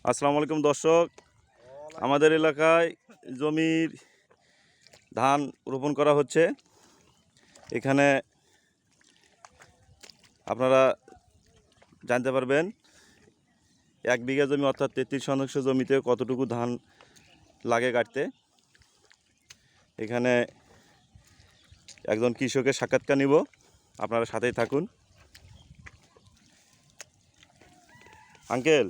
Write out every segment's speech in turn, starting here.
আসসালামু আলাইকুম দর্শক, আমাদের এলাকায় জমির ধান রোপণ করা হচ্ছে। এখানে আপনারা জানতে পারবেন 1 বিঘা জমি অর্থাৎ 33 শতাংশ জমিতে কতটুকু ধান লাগে কাটতে। এখানে একজন কৃষকের সাক্ষাৎকার নিব, আপনারা সাথেই থাকুন। আঙ্কেল,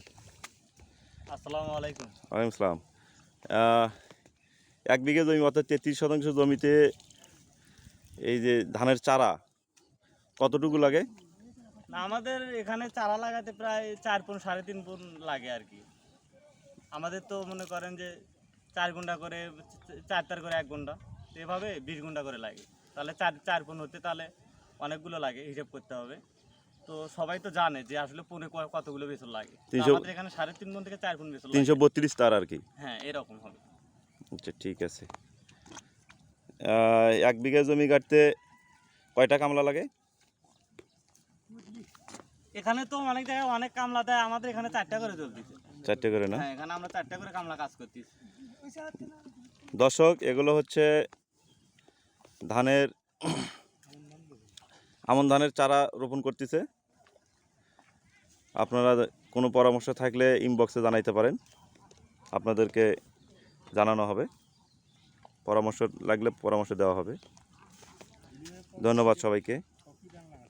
আসসালামু আলাইকুম। ওয়ালাইকুম আসসালাম। 1 বিঘা জমি অর্থাৎ 33 শতাংশ জমিতে এই যে ধানের চারা কতটুকু লাগে? আমাদের এখানে চারা লাগাতে প্রায় 4 পুন 3.5 পুন লাগে আর কি। আমাদের তো মনে করেন যে 4 গুণ্টা করে 4 তার করে 1 গুণ্টা, এভাবে 20 গুণ্টা করে লাগে। তাহলে 4 পুন হতে তাহলে অনেকগুলো লাগে, হিসাব করতে হবে। তো সবাই তো জানে যে আসলে পুনে কতগুলো বেসন লাগে। আমাদের এখানে 3.5 পুন থেকে 4 পুন বেসন লাগে। 332 তার আর কি। হ্যাঁ, এরকম হবে। আচ্ছা, ঠিক আছে। 1 বিঘা জমি কাটতে কয়টা কামলা লাগে? এখানে তো অনেক জায়গায় অনেক কামলা দেয়, আমাদের এখানে 4টা করে চলতেছে। 4টে করে না? হ্যাঁ, এখানে আমরা 4টা করে কামলা কাজ করতেছি। দর্শক, এগুলো হচ্ছে ধানের আমন ধানের চারা রোপণ করতেছে। আপনারা কোনো পরামর্শ থাকলে ইনবক্সে জানাইতে পারেন, আপনাদেরকে জানানো হবে। পরামর্শ লাগলে পরামর্শ দেওয়া হবে। ধন্যবাদ সবাইকে।